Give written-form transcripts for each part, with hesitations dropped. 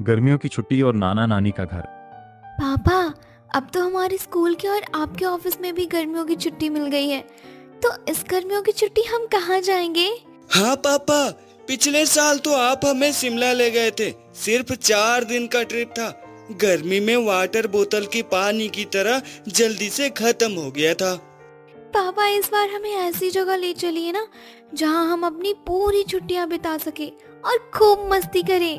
गर्मियों की छुट्टी और नाना नानी का घर। पापा, अब तो हमारे स्कूल के और आपके ऑफिस में भी गर्मियों की छुट्टी मिल गई है, तो इस गर्मियों की छुट्टी हम कहाँ जाएंगे? हाँ पापा, पिछले साल तो आप हमें शिमला ले गए थे। सिर्फ 4 दिन का ट्रिप था। गर्मी में वाटर बोतल की पानी की तरह जल्दी से खत्म हो गया था। पापा, इस बार हमें ऐसी जगह ले चलिए ना, जहाँ हम अपनी पूरी छुट्टियाँ बिता सके और खूब मस्ती करें।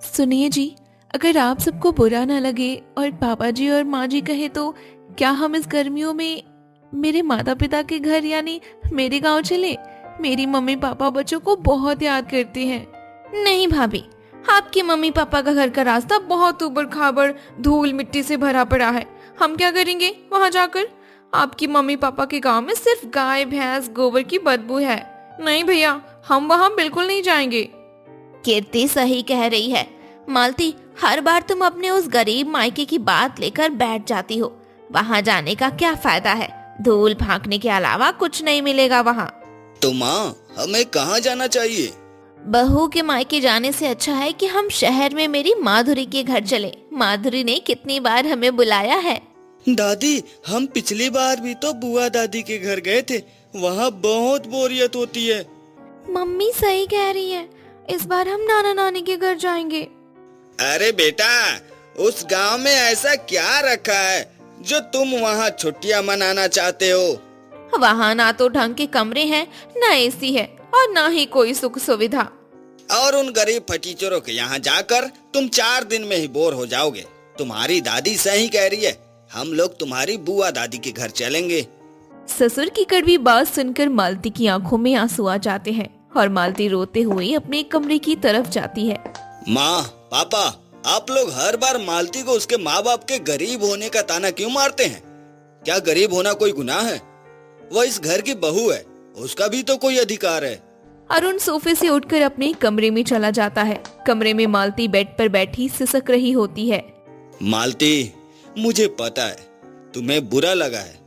सुनिए जी, अगर आप सबको बुरा ना लगे और पापा जी और माँ जी कहे तो क्या हम इस गर्मियों में मेरे माता पिता के घर यानी मेरे गांव चले? मेरी मम्मी पापा बच्चों को बहुत याद करती हैं। नहीं भाभी, आपके मम्मी पापा का घर का रास्ता बहुत ऊबड़ खाबड़ धूल मिट्टी से भरा पड़ा है। हम क्या करेंगे वहाँ जाकर? आपकी मम्मी पापा के गांव में सिर्फ गाय भैंस गोबर की बदबू है। नहीं भैया, हम वहाँ बिल्कुल नहीं जाएंगे। कीर्ति सही कह रही है। मालती, हर बार तुम अपने उस गरीब मायके की बात लेकर बैठ जाती हो। वहाँ जाने का क्या फायदा है? धूल भागने के अलावा कुछ नहीं मिलेगा वहाँ। तो माँ, हमें कहाँ जाना चाहिए? बहू के मायके जाने से अच्छा है कि हम शहर में मेरी माधुरी के घर चले। माधुरी ने कितनी बार हमें बुलाया है। दादी, हम पिछली बार भी तो बुआ दादी के घर गए थे। वहाँ बहुत बोरियत होती है। मम्मी सही कह रही है, इस बार हम नाना नानी के घर जाएंगे। अरे बेटा, उस गांव में ऐसा क्या रखा है जो तुम वहाँ छुट्टियाँ मनाना चाहते हो? वहाँ ना तो ढंग के कमरे हैं, ना एसी है और ना ही कोई सुख सुविधा। और उन गरीब फटीचरों के यहाँ जाकर तुम 4 दिन में ही बोर हो जाओगे। तुम्हारी दादी सही कह रही है, हम लोग तुम्हारी बुआ दादी के घर चलेंगे। ससुर की कड़वी बात सुनकर मालती की आंखों में आंसू आ जाते हैं और मालती रोते हुए अपने कमरे की तरफ जाती है। माँ, पापा, आप लोग हर बार मालती को उसके माँ बाप के गरीब होने का ताना क्यों मारते हैं? क्या गरीब होना कोई गुनाह है? वह इस घर की बहू है, उसका भी तो कोई अधिकार है। अरुण सोफे से उठकर अपने कमरे में चला जाता है। कमरे में मालती बेड पर बैठी सिसक रही होती है। मालती, मुझे पता है तुम्हें बुरा लगा है,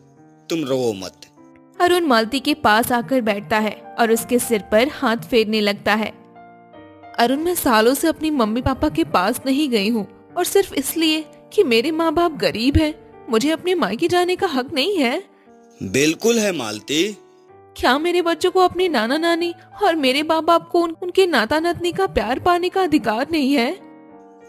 तुम रो मत। अरुण मालती के पास आकर बैठता है और उसके सिर पर हाथ फेरने लगता है। अरुण, मैं सालों से अपनी मम्मी पापा के पास नहीं गई हूँ और सिर्फ इसलिए कि मेरे माँ बाप गरीब हैं, मुझे अपने मायके जाने का हक नहीं है। बिल्कुल है मालती। क्या मेरे बच्चों को अपने नाना नानी और मेरे माँ बाप को उनके नाता नातनी का प्यार पाने का अधिकार नहीं है?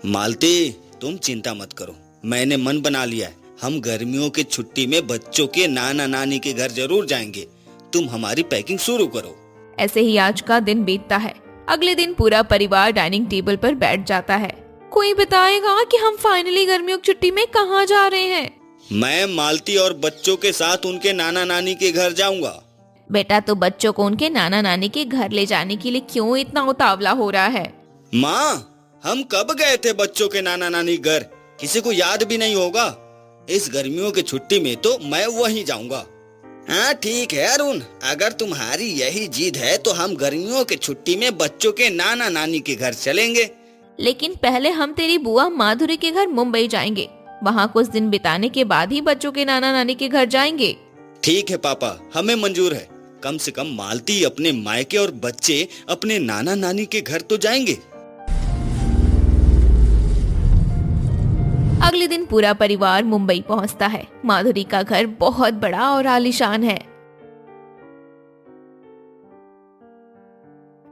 मालती, तुम चिंता मत करो, मैंने मन बना लिया है। हम गर्मियों की छुट्टी में बच्चों के नाना नानी के घर जरूर जाएंगे। तुम हमारी पैकिंग शुरू करो। ऐसे ही आज का दिन बीतता है। अगले दिन पूरा परिवार डाइनिंग टेबल पर बैठ जाता है। कोई बताएगा कि हम फाइनली गर्मियों की छुट्टी में कहाँ जा रहे हैं? मैं मालती और बच्चों के साथ उनके नाना नानी के घर जाऊंगा। बेटा, तो बच्चों को उनके नाना नानी के घर ले जाने के लिए क्यों इतना उतावला हो रहा है? माँ, हम कब गए थे बच्चों के नाना नानी घर? किसी को याद भी नहीं होगा। इस गर्मियों की छुट्टी में तो मैं वहीं जाऊंगा। हाँ ठीक है अरुण, अगर तुम्हारी यही जिद है तो हम गर्मियों की छुट्टी में बच्चों के नाना नानी के घर चलेंगे। लेकिन पहले हम तेरी बुआ माधुरी के घर मुंबई जाएंगे। वहाँ कुछ दिन बिताने के बाद ही बच्चों के नाना नानी के घर जाएंगे। ठीक है पापा, हमें मंजूर है। कम से कम मालती अपने मायके और बच्चे अपने नाना नानी के घर तो जाएंगे। अगले दिन पूरा परिवार मुंबई पहुंचता है। माधुरी का घर बहुत बड़ा और आलीशान है।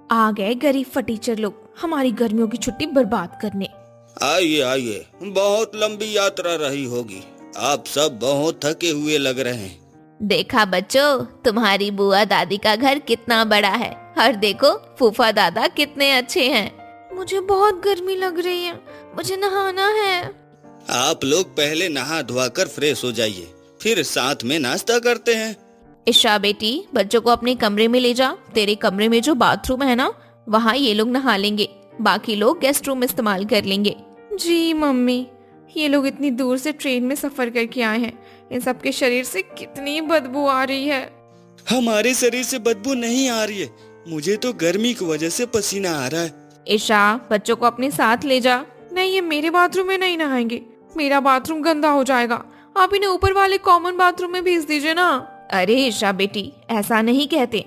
आ गए गरीब फटीचर लोग हमारी गर्मियों की छुट्टी बर्बाद करने। आइए आइए, बहुत लंबी यात्रा रही होगी। आप सब बहुत थके हुए लग रहे हैं। देखा बच्चों, तुम्हारी बुआ दादी का घर कितना बड़ा है और देखो फूफा दादा कितने अच्छे हैं। मुझे बहुत गर्मी लग रही है, मुझे नहाना है। आप लोग पहले नहा धोआ कर फ्रेश हो जाइए, फिर साथ में नाश्ता करते हैं। ईशा बेटी, बच्चों को अपने कमरे में ले जा। तेरे कमरे में जो बाथरूम है ना, वहाँ ये लोग नहा लेंगे, बाकी लोग गेस्ट रूम इस्तेमाल कर लेंगे। जी मम्मी, ये लोग इतनी दूर से ट्रेन में सफर करके आए हैं, इन सबके शरीर से कितनी बदबू आ रही है। हमारे शरीर से बदबू नहीं आ रही है, मुझे तो गर्मी की वजह से पसीना आ रहा है। ईशा, बच्चों को अपने साथ ले जा। नहीं, ये मेरे बाथरूम में नहीं नहाएंगे, मेरा बाथरूम गंदा हो जाएगा। आप इन्हें ऊपर वाले कॉमन बाथरूम में भेज दीजिए ना। अरे ईशा बेटी, ऐसा नहीं कहते,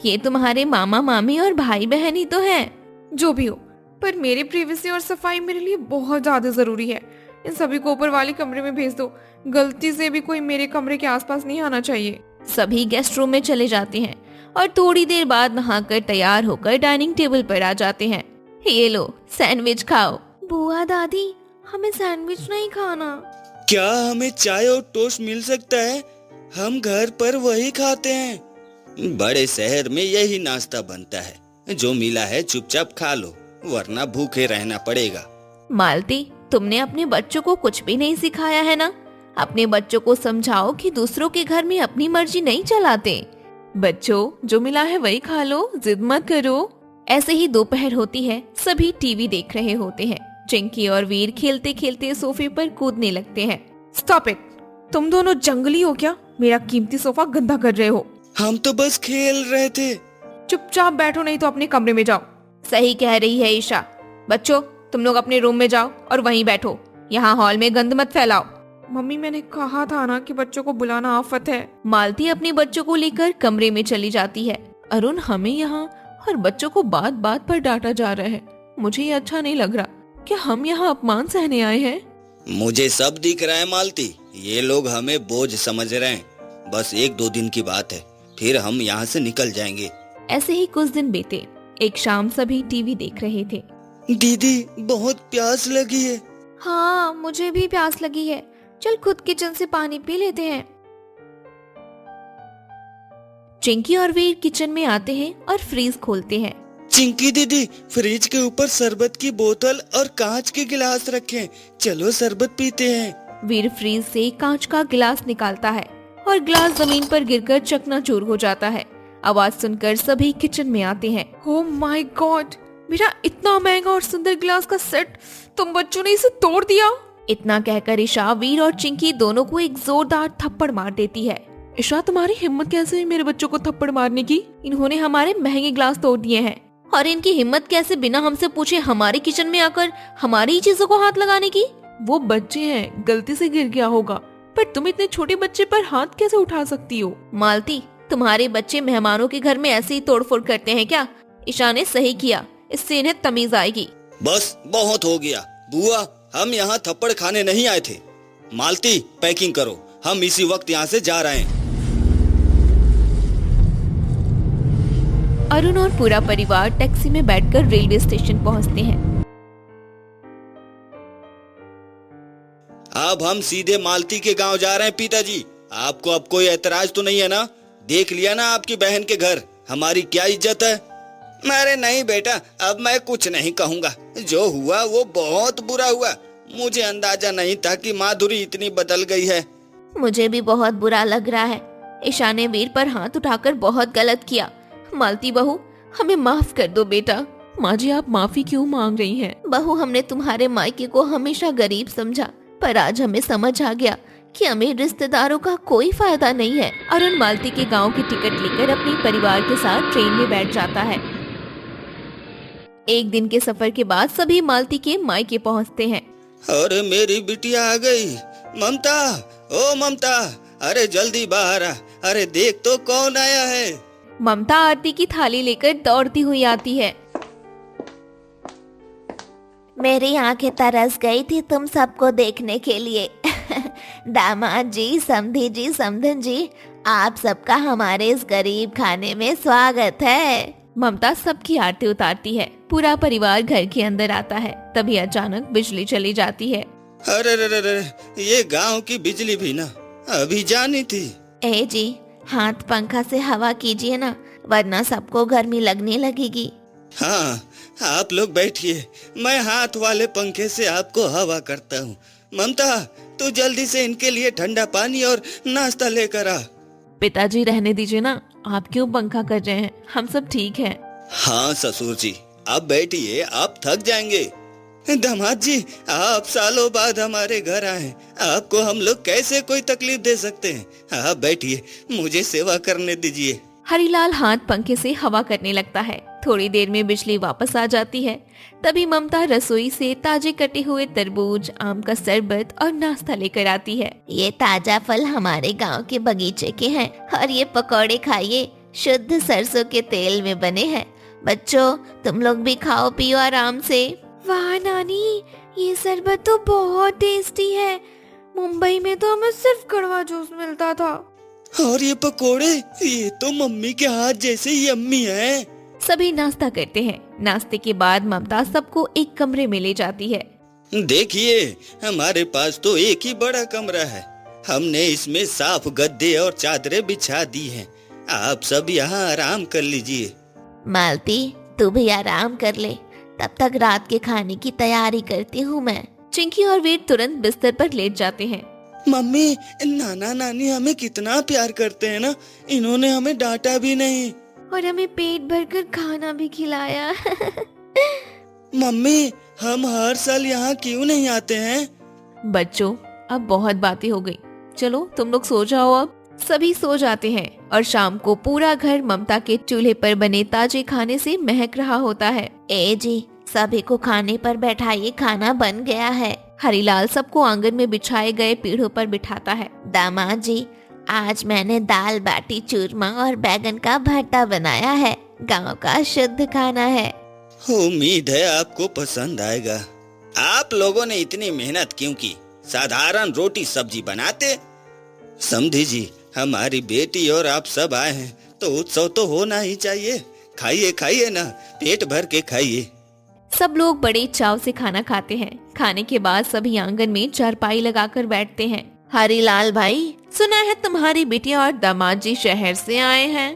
ये तुम्हारे मामा मामी और भाई बहन ही तो हैं। जो भी हो, पर मेरी प्रिवेसी और सफाई मेरे लिए बहुत ज्यादा जरूरी है। इन सभी को ऊपर वाले कमरे में भेज दो। गलती से भी कोई मेरे कमरे के आसपास नहीं आना चाहिए। सभी गेस्ट रूम में चले जाते हैं और थोड़ी देर बाद नहाकर तैयार होकर डाइनिंग टेबल पर आ जाते हैं। ये लो सैंडविच खाओ। बुआ दादी, हमें सैंडविच नहीं खाना। क्या हमें चाय और टोस्ट मिल सकता है? हम घर पर वही खाते हैं। बड़े शहर में यही नाश्ता बनता है। जो मिला है चुपचाप खा लो, वरना भूखे रहना पड़ेगा। मालती, तुमने अपने बच्चों को कुछ भी नहीं सिखाया है ना। अपने बच्चों को समझाओ कि दूसरों के घर में अपनी मर्जी नहीं चलाते। बच्चों, जो मिला है वही खा लो, जिद मत करो। ऐसे ही दोपहर होती है। सभी टीवी देख रहे होते हैं। चिंकी और वीर खेलते खेलते सोफे पर कूदने लगते हैं। स्टॉप इट, तुम दोनों जंगली हो क्या? मेरा कीमती सोफा गंदा कर रहे हो। हम तो बस खेल रहे थे। चुपचाप बैठो, नहीं तो अपने कमरे में जाओ। सही कह रही है ईशा। बच्चों, तुम लोग अपने रूम में जाओ और वहीं बैठो। यहाँ हॉल में गंद मत फैलाओ। मम्मी, मैंने कहा था ना कि बच्चों को बुलाना आफत है। मालती अपने बच्चों को लेकर कमरे में चली जाती है। अरुण, हमें यहाँ हर बच्चों को बात बात पर डांटा जा रहा है। मुझे ये अच्छा नहीं लग रहा। क्या हम यहाँ अपमान सहने आए हैं? मुझे सब दिख रहा है मालती। ये लोग हमें बोझ समझ रहे हैं। बस 1-2 दिन की बात है, फिर हम यहाँ से निकल जाएंगे। ऐसे ही कुछ दिन बीते। एक शाम सभी टीवी देख रहे थे। दीदी, बहुत प्यास लगी है। हाँ, मुझे भी प्यास लगी है। चल खुद किचन से पानी पी लेते हैं। चिंकी और वीर किचन में आते हैं और फ्रीज खोलते हैं। चिंकी दीदी, फ्रिज के ऊपर शरबत की बोतल और कांच के गिलास रखें। चलो शरबत पीते हैं। वीर फ्रीज से कांच का गिलास निकालता है और गिलास जमीन पर गिरकर चकनाचूर हो जाता है। आवाज सुनकर सभी किचन में आते हैं। ओह माय गॉड, मेरा इतना महंगा और सुंदर गिलास का सेट, तुम बच्चों ने इसे तोड़ दिया। इतना कहकर ईशा वीर और चिंकी दोनों को एक जोरदार थप्पड़ मार देती है। ईशा, तुम्हारी हिम्मत कैसे हुई मेरे बच्चों को थप्पड़ मारने की? इन्होंने हमारे महंगे गिलास तोड़ दिए हैं और इनकी हिम्मत कैसे बिना हमसे पूछे हमारे किचन में आकर हमारी ही चीजों को हाथ लगाने की। वो बच्चे हैं, गलती से गिर गया होगा, पर तुम इतने छोटे बच्चे पर हाथ कैसे उठा सकती हो? मालती, तुम्हारे बच्चे मेहमानों के घर में ऐसे ही तोड़फोड़ करते हैं क्या? ईशा ने सही किया, इससे इन्हें तमीज आएगी। बस बहुत हो गया। बुआ, हम यहाँ थप्पड़ खाने नहीं आए थे। मालती, पैकिंग करो, हम इसी वक्त यहाँ से जा रहे हैं। अरुण और पूरा परिवार टैक्सी में बैठकर रेलवे स्टेशन पहुंचते हैं। अब हम सीधे मालती के गांव जा रहे हैं। पिताजी, आपको अब कोई ऐतराज तो नहीं है ना? देख लिया ना आपकी बहन के घर, हमारी क्या इज्जत है। अरे नहीं बेटा, अब मैं कुछ नहीं कहूँगा। जो हुआ वो बहुत बुरा हुआ। मुझे अंदाजा नहीं था कि माधुरी इतनी बदल गई है। मुझे भी बहुत बुरा लग रहा है। ईशा ने वीर पर हाथ उठाकर बहुत गलत किया। मालती बहू, हमें माफ कर दो बेटा। माँ जी, आप माफी क्यों मांग रही हैं? बहू, हमने तुम्हारे मायके को हमेशा गरीब समझा, पर आज हमें समझ आ गया कि अमीर रिश्तेदारों का कोई फायदा नहीं है। अरुण मालती के गांव की टिकट लेकर अपने परिवार के साथ ट्रेन में बैठ जाता है। एक दिन के सफर के बाद सभी मालती के मायके पहुंचते हैं। अरे मेरी बिटिया आ गई। ममता, ओ ममता, अरे जल्दी बाहर आ। अरे देख तो कौन आया है। ममता आरती की थाली लेकर दौड़ती हुई आती है। मेरी आंखें तरस गई थी तुम सबको देखने के लिए। दामाद जी, समधी जी, समधन जी, आप सबका हमारे इस गरीब खाने में स्वागत है। ममता सबकी आरती उतारती है। पूरा परिवार घर के अंदर आता है। तभी अचानक बिजली चली जाती है। अरे रे रे रे, ये गांव की बिजली भी ना अभी जानी थी। ए जी, हाथ पंखा से हवा कीजिए ना, वरना सबको गर्मी लगने लगेगी। हाँ, आप लोग बैठिए, मैं हाथ वाले पंखे से आपको हवा करता हूँ। ममता, तू जल्दी से इनके लिए ठंडा पानी और नाश्ता लेकर आ। पिताजी, रहने दीजिए ना, आप क्यों पंखा कर रहे हैं? हम सब ठीक हैं। हाँ ससुर जी, आप बैठिए, आप थक जाएंगे। दामाद जी, आप सालों बाद हमारे घर आए, आपको हम लोग कैसे कोई तकलीफ दे सकते हैं? आप बैठिए, मुझे सेवा करने दीजिए। हरिलाल हाथ पंखे से हवा करने लगता है। थोड़ी देर में बिजली वापस आ जाती है। तभी ममता रसोई से ताजे कटे हुए तरबूज, आम का शरबत और नाश्ता लेकर आती है। ये ताजा फल हमारे गांव के बगीचे के हैं और ये पकौड़े खाइए, शुद्ध सरसों के तेल में बने हैं बच्चों तुम लोग भी खाओ पियो आराम से। वाह नानी, ये शरबत तो बहुत टेस्टी है। मुंबई में तो हमें सिर्फ कड़वा जूस मिलता था। और ये पकोड़े, ये तो मम्मी के हाथ जैसे यम्मी है। सभी नाश्ता करते हैं। नाश्ते के बाद ममता सबको एक कमरे में ले जाती है। देखिए, हमारे पास तो एक ही बड़ा कमरा है। हमने इसमें साफ गद्दे और चादरें बिछा दी हैं। आप सब यहाँ आराम कर लीजिए। मालती तू भी आराम कर ले, तब तक रात के खाने की तैयारी करती हूँ मैं। चिंकी और वीर तुरंत बिस्तर पर लेट जाते हैं। मम्मी, नाना नानी हमें कितना प्यार करते हैं ना, इन्होंने हमें डांटा भी नहीं। और हमें पेट भरकर खाना भी खिलाया। मम्मी, हम हर साल यहाँ क्यों नहीं आते हैं? बच्चों अब बहुत बातें हो गई, चलो तुम लोग सो जाओ अब। सभी सो जाते हैं और शाम को पूरा घर ममता के चूल्हे पर बने ताजे खाने से महक रहा होता है। ए जी, सभी को खाने पर बैठाइए, खाना बन गया है। हरीलाल सबको आंगन में बिछाए गए पीढ़ों पर बिठाता है। दामाद जी, आज मैंने दाल बाटी चूरमा और बैगन का भरता बनाया है। गांव का शुद्ध खाना है। उम्मीद है आपको पसंद आएगा। आप लोगों ने इतनी मेहनत क्यों की? साधारण रोटी सब्जी बनाते। समझी जी, हमारी बेटी और आप सब आए हैं तो उत्सव तो होना ही चाहिए। खाइए खाइए ना, पेट भर के खाइए। सब लोग बड़े चाव से खाना खाते हैं। खाने के बाद सभी आंगन में चारपाई लगाकर बैठते हैं। हरीलाल भाई, सुना है तुम्हारी बेटिया और दामाद जी शहर से आए हैं।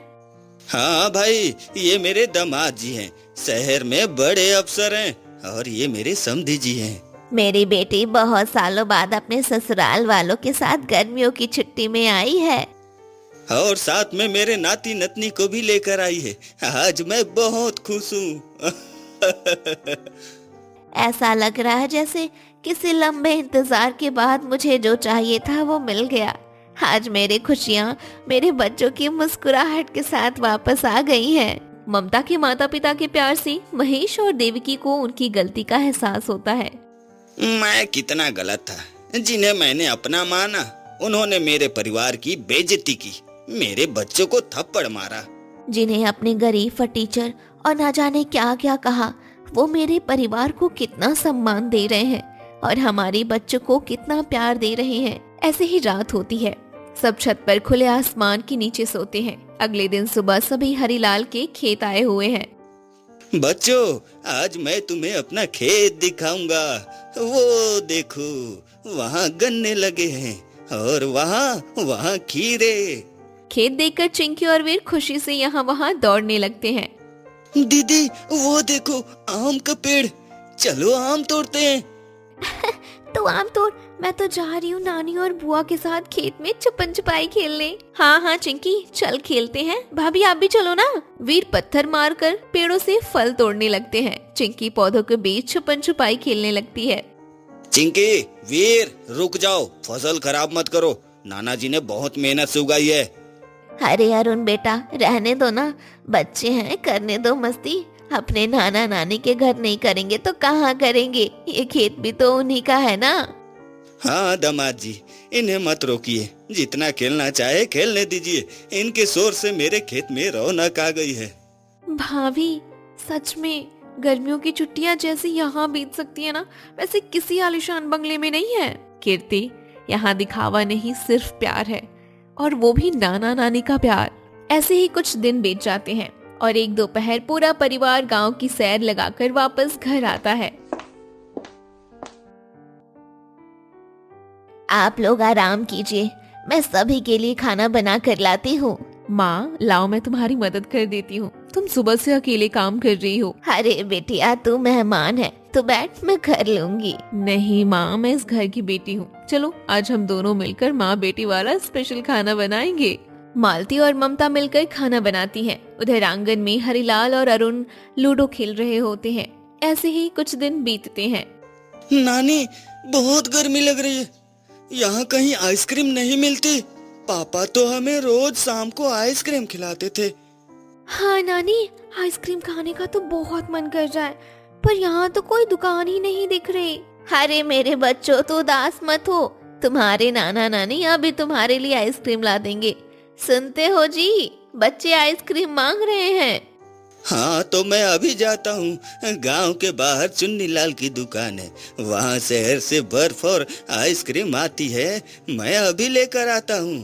हाँ भाई, ये मेरे दामाद जी हैं, शहर में बड़े अफसर हैं। और ये मेरे समधी जी हैं। मेरी बेटी बहुत सालों बाद अपने ससुराल वालों के साथ गर्मियों की छुट्टी में आई है। और साथ में मेरे नाती नतनी को भी लेकर आई है। आज मैं बहुत खुश हूँ। ऐसा लग रहा है जैसे किसी लंबे इंतजार के बाद मुझे जो चाहिए था वो मिल गया। आज मेरी खुशियाँ मेरे बच्चों की मुस्कुराहट के साथ वापस आ गई हैं। ममता के माता पिता के प्यार से महेश और देवकी को उनकी गलती का एहसास होता है। मैं कितना गलत था, जिन्हें मैंने अपना माना उन्होंने मेरे परिवार की बेइज्जती की, मेरे बच्चों को थप्पड़ मारा। जिन्हें अपने गरीब फटीचर और ना जाने क्या क्या कहा, वो मेरे परिवार को कितना सम्मान दे रहे हैं और हमारे बच्चों को कितना प्यार दे रहे हैं। ऐसे ही रात होती है। सब छत पर खुले आसमान के नीचे सोते हैं। अगले दिन सुबह सभी हरीलाल के खेत आए हुए हैं। बच्चों, आज मैं तुम्हें अपना खेत दिखाऊंगा। वो देखो, वहाँ गन्ने लगे हैं और वहाँ खीरे। खेत देखकर चिंकी और वीर खुशी से यहाँ वहाँ दौड़ने लगते हैं। दीदी, वो देखो आम का पेड़, चलो आम तोड़ते हैं। तो आम तोड़, मैं तो जा रही हूँ नानी और बुआ के साथ खेत में छुपन छुपाई खेलने। हाँ चिंकी, चल खेलते हैं। भाभी आप भी चलो ना। वीर पत्थर मारकर पेड़ों से फल तोड़ने लगते हैं। चिंकी पौधों के बीच छुपन छुपाई खेलने लगती है। चिंकी, वीर, रुक जाओ, फसल खराब मत करो। नाना जी ने बहुत मेहनत से उगाई है। अरे अरुण बेटा, रहने दो ना, बच्चे हैं, करने दो मस्ती। अपने नाना नानी के घर नहीं करेंगे तो कहाँ करेंगे? ये खेत भी तो उन्हीं का है ना। हाँ दामाद जी, इन्हें मत रोकिए, जितना खेलना चाहे खेलने दीजिए। इनके शोर से मेरे खेत में रौनक आ गई है। भाभी, सच में गर्मियों की छुट्टियां जैसे यहाँ बीत सकती है ना, वैसे किसी आलीशान बंगले में नहीं है। कीर्ति, यहाँ दिखावा नहीं, सिर्फ प्यार है, और वो भी नाना नानी का प्यार। ऐसे ही कुछ दिन बीत जाते हैं और एक दोपहर पूरा परिवार गांव की सैर लगाकर वापस घर आता है। आप लोग आराम कीजिए, मैं सभी के लिए खाना बना कर लाती हूँ। माँ, लाओ मैं तुम्हारी मदद कर देती हूँ, तुम सुबह से अकेले काम कर रही हो। अरे बेटिया, तू मेहमान है, तो बैठ, मैं कर लूंगी। नहीं माँ, मैं इस घर की बेटी हूँ। चलो आज हम दोनों मिलकर माँ बेटी वाला स्पेशल खाना बनाएंगे। मालती और ममता मिलकर खाना बनाती हैं। उधर आंगन में हरीलाल और अरुण लूडो खेल रहे होते हैं। ऐसे ही कुछ दिन बीतते हैं। नानी, बहुत गर्मी लग रही है, यहाँ कहीं आइसक्रीम नहीं मिलती? पापा तो हमें रोज शाम को आइसक्रीम खिलाते थे। हाँ नानी, आइसक्रीम खाने का तो बहुत मन कर रहा है, पर यहाँ तो कोई दुकान ही नहीं दिख रही। अरे मेरे बच्चों, तो उदास मत हो, तुम्हारे नाना नानी अभी तुम्हारे लिए आइसक्रीम ला देंगे। सुनते हो जी, बच्चे आइसक्रीम मांग रहे हैं। हाँ तो मैं अभी जाता हूँ। गांव के बाहर चुन्नीलाल की दुकान है, वहाँ शहर से बर्फ और आइसक्रीम आती है, मैं अभी लेकर आता हूँ।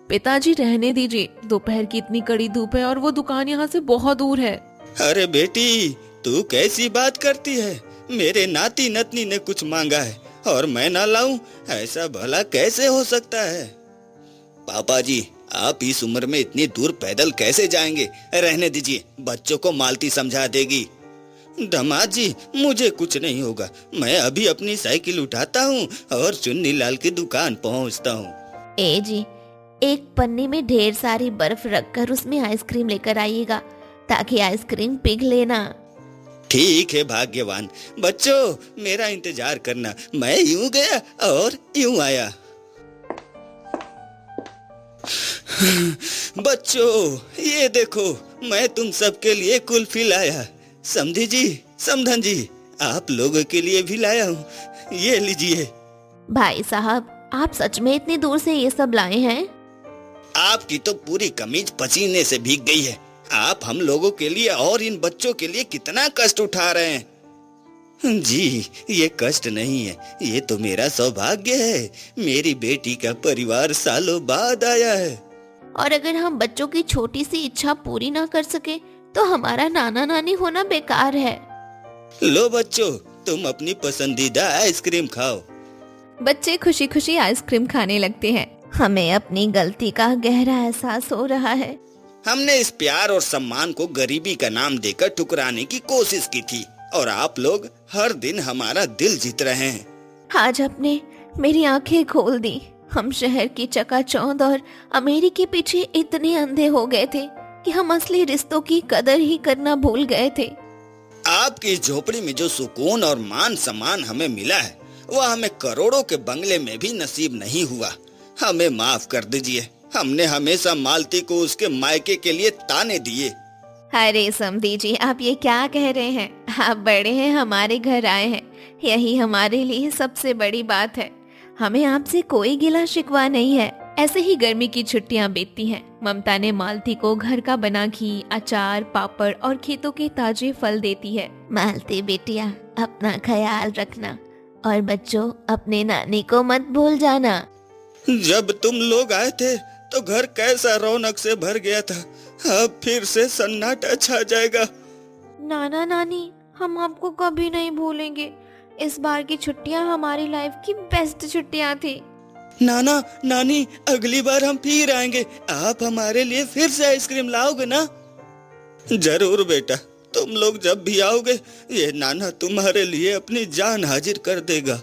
पिताजी रहने दीजिए, दोपहर की इतनी कड़ी धूप है और वो दुकान यहाँ से बहुत दूर है। अरे बेटी, तू कैसी बात करती है? मेरे नाती नतनी ने कुछ मांगा है और मैं ना लाऊं, ऐसा भला कैसे हो सकता है? पापा जी, आप इस उम्र में इतनी दूर पैदल कैसे जाएंगे? रहने दीजिए, बच्चों को मालती समझा देगी। दामाद जी, मुझे कुछ नहीं होगा, मैं अभी अपनी साइकिल उठाता हूँ और चुन्नीलाल की दुकान पहुँचता हूँ। ए जी, एक पन्नी में ढेर सारी बर्फ रखकर उसमें आइसक्रीम लेकर आइएगा ताकि आइसक्रीम पिघले ना। ठीक है भाग्यवान। बच्चों, मेरा इंतजार करना, मैं यूं गया और यूं आया। बच्चों, ये देखो, मैं तुम सबके लिए कुल्फी लाया। समधी जी, समधन जी, आप लोगों के लिए भी लाया हूँ, ये लीजिए। भाई साहब, आप सच में इतनी दूर से ये सब लाए हैं? आपकी तो पूरी कमीज पसीने से भीग गई है। आप हम लोगों के लिए और इन बच्चों के लिए कितना कष्ट उठा रहे हैं। जी, ये कष्ट नहीं है, ये तो मेरा सौभाग्य है। मेरी बेटी का परिवार सालों बाद आया है। और अगर हम बच्चों की छोटी सी इच्छा पूरी ना कर सके तो हमारा नाना नानी होना बेकार है। लो बच्चों, तुम अपनी पसंदीदा आइसक्रीम खाओ। बच्चे खुशी खुशी आइसक्रीम खाने लगते हैं। हमें अपनी गलती का गहरा एहसास हो रहा है। हमने इस प्यार और सम्मान को गरीबी का नाम देकर ठुकराने की कोशिश की थी और आप लोग हर दिन हमारा दिल जीत रहे हैं। आज आपने मेरी आंखें खोल दी। हम शहर की चकाचौंध और अमीरी के पीछे इतने अंधे हो गए थे कि हम असली रिश्तों की कदर ही करना भूल गए थे। आपकी इस झोपड़ी में जो सुकून और मान सम्मान हमें मिला है, वह हमें करोड़ों के बंगले में भी नसीब नहीं हुआ। हमें माफ कर दीजिए, हमने हमेशा मालती को उसके मायके के लिए ताने दिए। अरे समधी जी, आप ये क्या कह रहे हैं? आप बड़े हैं, हमारे घर आए हैं, यही हमारे लिए सबसे बड़ी बात है। हमें आपसे कोई गिला शिकवा नहीं है। ऐसे ही गर्मी की छुट्टियां बीतती हैं। ममता ने मालती को घर का बना घी, अचार, पापड़ और खेतों के ताजे फल देती है। मालती बेटिया, अपना ख्याल रखना और बच्चों, अपने नानी को मत भूल जाना। जब तुम लोग आए थे तो घर कैसा रौनक से भर गया था, अब फिर से सन्नाटा छा जाएगा। नाना नानी, हम आपको कभी नहीं भूलेंगे। इस बार की छुट्टियां हमारी लाइफ की बेस्ट छुट्टियां थी। नाना नानी, अगली बार हम फिर आएंगे, आप हमारे लिए फिर से आइसक्रीम लाओगे ना? जरूर बेटा, तुम लोग जब भी आओगे, ये नाना तुम्हारे लिए अपनी जान हाजिर कर देगा।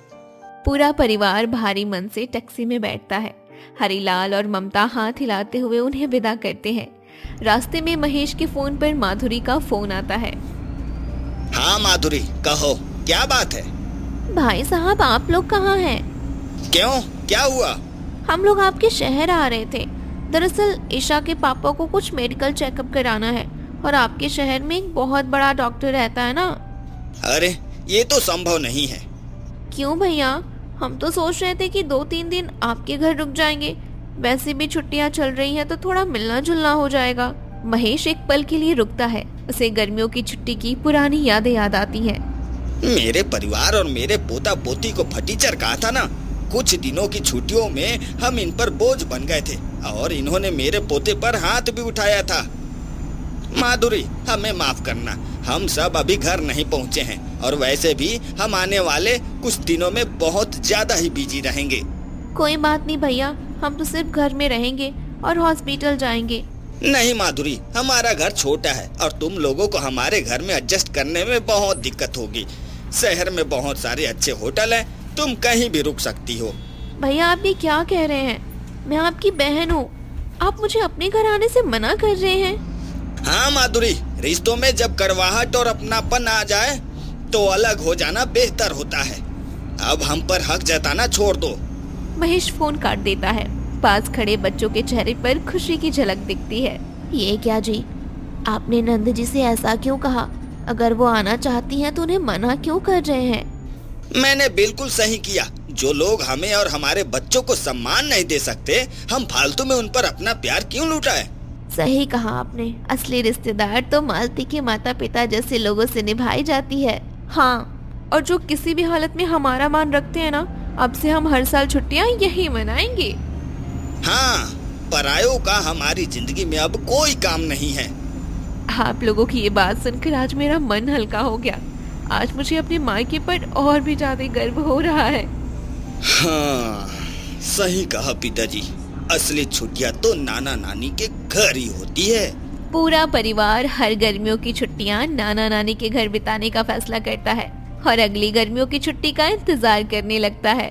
पूरा परिवार भारी मन से टैक्सी में बैठता है। हरीलाल और ममता हाथ हिलाते हुए उन्हें विदा करते हैं। रास्ते में महेश के फोन पर माधुरी का फोन आता है। हाँ माधुरी, कहो, क्या बात है? भाई साहब, आप लोग कहाँ हैं? क्यों, क्या हुआ? हम लोग आपके शहर आ रहे थे। दरअसल ईशा के पापा को कुछ मेडिकल चेकअप कराना है और आपके शहर में एक बहुत बड़ा डॉक्टर रहता है ना। अरे, ये तो संभव नहीं है। क्यों भैया? हम तो सोच रहे थे कि 2-3 दिन आपके घर रुक जाएंगे। वैसे भी छुट्टियां चल रही हैं तो थोड़ा मिलना जुलना हो जाएगा। महेश एक पल के लिए रुकता है। उसे गर्मियों की छुट्टी की पुरानी यादें याद आती हैं। मेरे परिवार और मेरे पोता पोती को फटीचर कहा था ना। कुछ दिनों की छुट्टियों में हम इन पर बोझ बन गए थे और इन्होंने मेरे पोते पर हाथ भी उठाया था। माधुरी, हमें माफ करना, हम सब अभी घर नहीं पहुंचे हैं और वैसे भी हम आने वाले कुछ दिनों में बहुत ज्यादा ही बिजी रहेंगे। कोई बात नहीं भैया, हम तो सिर्फ घर में रहेंगे और हॉस्पिटल जाएंगे। नहीं माधुरी, हमारा घर छोटा है और तुम लोगों को हमारे घर में एडजस्ट करने में बहुत दिक्कत होगी। शहर में बहुत सारे अच्छे होटल हैं, तुम कहीं भी रुक सकती हो। भैया, आप ये क्या कह रहे हैं? मैं आपकी बहन हूँ, आप मुझे अपने घर आने से मना कर रहे हैं? हाँ माधुरी, रिश्तों में जब कड़वाहट और अपनापन आ जाए तो अलग हो जाना बेहतर होता है। अब हम पर हक जताना छोड़ दो। महेश फोन काट देता है। पास खड़े बच्चों के चेहरे पर खुशी की झलक दिखती है। ये क्या जी, आपने नंद जी से ऐसा क्यों कहा? अगर वो आना चाहती हैं तो उन्हें मना क्यों कर रहे हैं? मैंने बिल्कुल सही किया। जो लोग हमें और हमारे बच्चों को सम्मान नहीं दे सकते, हम फालतू में उन पर अपना प्यार क्यों लुटाएं? सही कहा आपने, असली रिश्तेदार तो मालती के माता पिता जैसे लोगों से निभाई जाती है। हाँ, और जो किसी भी हालत में हमारा मान रखते हैं ना, अब से हम हर साल छुट्टियां यही मनाएंगे। हाँ, परायों का हमारी जिंदगी में अब कोई काम नहीं है। आप लोगों की ये बात सुनकर आज मेरा मन हल्का हो गया। आज मुझे अपने मायके पर और भी ज्यादा गर्व हो रहा है। हाँ, सही कहा पिताजी, असली छुट्टियां तो नाना नानी के घर ही होती है। पूरा परिवार हर गर्मियों की छुट्टियां नाना नानी के घर बिताने का फैसला करता है और अगली गर्मियों की छुट्टी का इंतजार करने लगता है।